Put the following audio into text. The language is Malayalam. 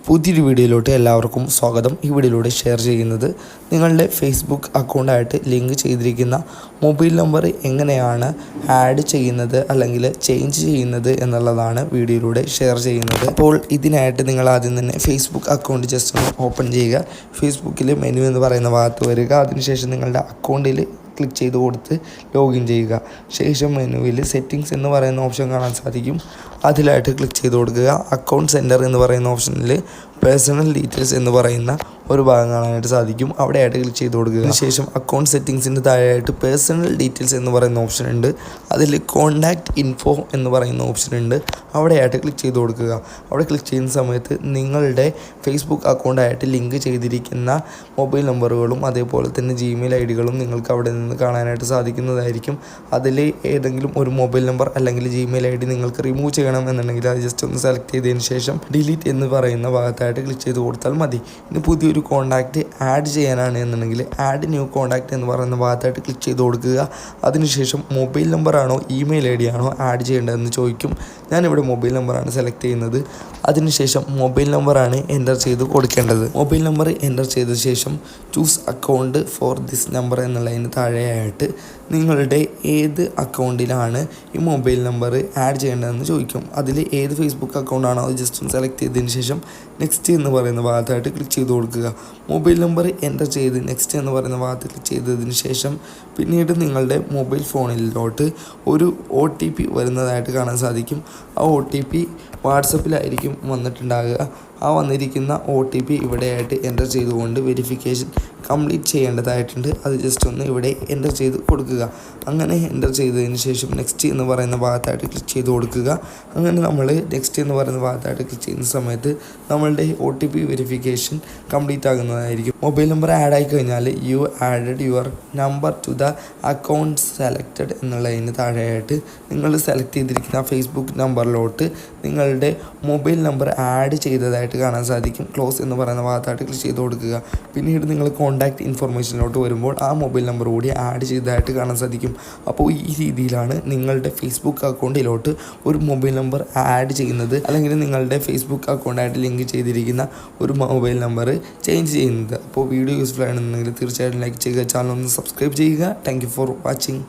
പുതിയൊരു വീഡിയോയിലോട്ട് എല്ലാവർക്കും സ്വാഗതം. ഈ വീഡിയോയിലൂടെ ഷെയർ ചെയ്യുന്നത് നിങ്ങളുടെ ഫേസ്ബുക്ക് അക്കൗണ്ടായിട്ട് ലിങ്ക് ചെയ്തിരിക്കുന്ന മൊബൈൽ നമ്പർ എങ്ങനെയാണ് ആഡ് ചെയ്യുന്നത് അല്ലെങ്കിൽ ചേഞ്ച് ചെയ്യുന്നത് എന്നുള്ളതാണ് വീഡിയോയിലൂടെ ഷെയർ ചെയ്യുന്നത്. അപ്പോൾ ഇതിനായിട്ട് നിങ്ങൾ ആദ്യം തന്നെ ഫേസ്ബുക്ക് അക്കൗണ്ട് ജസ്റ്റ് ഒന്ന് ഓപ്പൺ ചെയ്യുക. ഫേസ്ബുക്കിൽ മെനു എന്ന് പറയുന്ന ഭാഗത്ത് വരിക. അതിനുശേഷം നിങ്ങളുടെ അക്കൗണ്ടിൽ ക്ലിക്ക് ചെയ്ത് കൊടുത്ത് ലോഗിൻ ചെയ്യുക. ശേഷം മെനുവിൽ സെറ്റിങ്സ് എന്ന് പറയുന്ന ഓപ്ഷൻ കാണാൻ സാധിക്കും. അതിലായിട്ട് ക്ലിക്ക് ചെയ്ത് കൊടുക്കുക. അക്കൗണ്ട് സെൻറ്റർ എന്ന് പറയുന്ന ഓപ്ഷനിൽ പേഴ്സണൽ ഡീറ്റെയിൽസ് എന്ന് പറയുന്ന ഒരു ഭാഗം കാണാനായിട്ട് സാധിക്കും. അവിടെയായിട്ട് ക്ലിക്ക് ചെയ്ത് കൊടുക്കുക. അതിനുശേഷം അക്കൗണ്ട് സെറ്റിങ്സിൻ്റെ താഴെയായിട്ട് പേഴ്സണൽ ഡീറ്റെയിൽസ് എന്ന് പറയുന്ന ഓപ്ഷൻ ഉണ്ട്. അതിൽ കോൺടാക്റ്റ് ഇൻഫോ എന്ന് പറയുന്ന ഓപ്ഷൻ ഉണ്ട്. അവിടെയായിട്ട് ക്ലിക്ക് ചെയ്ത് കൊടുക്കുക. അവിടെ ക്ലിക്ക് ചെയ്യുന്ന സമയത്ത് നിങ്ങളുടെ ഫേസ്ബുക്ക് അക്കൗണ്ടായിട്ട് ലിങ്ക് ചെയ്തിരിക്കുന്ന മൊബൈൽ നമ്പറുകളും അതേപോലെ തന്നെ ജിമെയിൽ ഐ ഡികളും നിങ്ങൾക്ക് അവിടെ നിന്ന് കാണാനായിട്ട് സാധിക്കുന്നതായിരിക്കും. അതിൽ ഏതെങ്കിലും ഒരു മൊബൈൽ നമ്പർ അല്ലെങ്കിൽ ജിമെയിൽ ഐ ഡി നിങ്ങൾക്ക് റിമൂവ് ചെയ്യണം എന്നുണ്ടെങ്കിൽ അത് ജസ്റ്റ് ഒന്ന് സെലക്ട് ചെയ്തതിന് ശേഷം ഡിലീറ്റ് എന്ന് പറയുന്ന ഭാഗത്തായിട്ട് ക്ലിക്ക് ചെയ്ത് കൊടുത്താൽ മതി. ഇനി പുതിയൊരു കോൺടാക്റ്റ് ആഡ് ചെയ്യാനാണ് എന്നുണ്ടെങ്കിൽ ആഡ് ന്യൂ കോൺടാക്റ്റ് എന്ന് പറയുന്ന ഭാഗത്തായിട്ട് ക്ലിക്ക് ചെയ്ത് കൊടുക്കുക. അതിനുശേഷം മൊബൈൽ നമ്പറാണോ ഇമെയിൽ ഐ ഡി ആണോ ആഡ് ചെയ്യേണ്ടതെന്ന് ചോദിക്കും. ഞാനിവിടെ മൊബൈൽ നമ്പറാണ് സെലക്ട് ചെയ്യുന്നത്. അതിനുശേഷം മൊബൈൽ നമ്പറാണ് എൻ്റർ ചെയ്ത് കൊടുക്കേണ്ടത്. മൊബൈൽ നമ്പർ എൻ്റർ ചെയ്ത ശേഷം choose account for this number എന്നുള്ളതിന് താഴെയായിട്ട് നിങ്ങളുടെ ഏത് അക്കൗണ്ടിലാണ് ഈ മൊബൈൽ നമ്പർ ആഡ് ചെയ്യേണ്ടതെന്ന് ചോദിക്കും. അതിൽ ഏത് ഫേസ്ബുക്ക് അക്കൗണ്ടാണോ അത് ജസ്റ്റ് ഒന്ന് സെലക്ട് ചെയ്തതിന് ശേഷം നെക്സ്റ്റ് എന്ന് പറയുന്ന ഭാഗത്തായിട്ട് ക്ലിക്ക് ചെയ്ത് കൊടുക്കുക. മൊബൈൽ നമ്പർ എൻ്റർ ചെയ്ത് നെക്സ്റ്റ് എന്ന് പറയുന്ന ഭാഗത്ത് ക്ലിക്ക് ചെയ്തതിന് ശേഷം പിന്നീട് നിങ്ങളുടെ മൊബൈൽ ഫോണിലോട്ട് ഒരു OTP വരുന്നതായിട്ട് കാണാൻ സാധിക്കും. ആ OTP വാട്സപ്പിലായിരിക്കും വന്നിട്ടുണ്ടാകുക. ആ വന്നിരിക്കുന്ന OTP ഇവിടെയായിട്ട് എൻ്റർ ചെയ്തുകൊണ്ട് വെരിഫിക്കേഷൻ കംപ്ലീറ്റ് ചെയ്യേണ്ടതായിട്ടുണ്ട്. അത് ജസ്റ്റ് ഒന്ന് ഇവിടെ എൻ്റർ ചെയ്ത് കൊടുക്കുക. അങ്ങനെ എൻ്റർ ചെയ്തതിന് ശേഷം നെക്സ്റ്റ് എന്ന് പറയുന്ന ഭാഗത്തായിട്ട് ക്ലിക്ക് ചെയ്ത് കൊടുക്കുക. അങ്ങനെ നമ്മൾ നെക്സ്റ്റ് എന്ന് പറയുന്ന ഭാഗത്തായിട്ട് ക്ലിക്ക് ചെയ്യുന്ന സമയത്ത് നമ്മളുടെ OTP വെരിഫിക്കേഷൻ കംപ്ലീറ്റ് ആകുന്നതായിരിക്കും. മൊബൈൽ നമ്പർ ആഡ് ആയി കഴിഞ്ഞാൽ you added your number to the account selected എന്നുള്ളതിന് താഴെയായിട്ട് നിങ്ങൾ സെലക്ട് ചെയ്തിരിക്കുന്ന ഫേസ്ബുക്ക് നമ്പറിലോട്ട് നിങ്ങളുടെ മൊബൈൽ നമ്പർ ആഡ് ചെയ്തതായിട്ട് കാണാൻ സാധിക്കും. ക്ലോസ് എന്ന് പറയുന്ന ഭാഗത്തായിട്ട് ക്ലിക്ക് ചെയ്ത് കൊടുക്കുക. പിന്നീട് നിങ്ങൾ കോൺടാക്റ്റ് ഇൻഫർമേഷനിലോട്ട് വരുമ്പോൾ ആ മൊബൈൽ നമ്പർ കൂടി ആഡ് ചെയ്തതായിട്ട് കാണാൻ സാധിക്കും. അപ്പോൾ ഈ രീതിയിലാണ് നിങ്ങളുടെ ഫേസ്ബുക്ക് അക്കൗണ്ടിലോട്ട് ഒരു മൊബൈൽ നമ്പർ ആഡ് ചെയ്യുന്നത് അല്ലെങ്കിൽ നിങ്ങളുടെ ഫേസ്ബുക്ക് അക്കൗണ്ടായിട്ട് ലിങ്ക് ചെയ്തിരിക്കുന്ന ഒരു മൊബൈൽ നമ്പർ ചേഞ്ച് ചെയ്യുന്നത്. അപ്പോൾ വീഡിയോ യൂസ്ഫുൾ ആണെന്നുണ്ടെങ്കിൽ തീർച്ചയായിട്ടും ലൈക്ക് ചെയ്യുക, ചാനൽ ഒന്ന് സബ്സ്ക്രൈബ് ചെയ്യുക. Thank you for watching.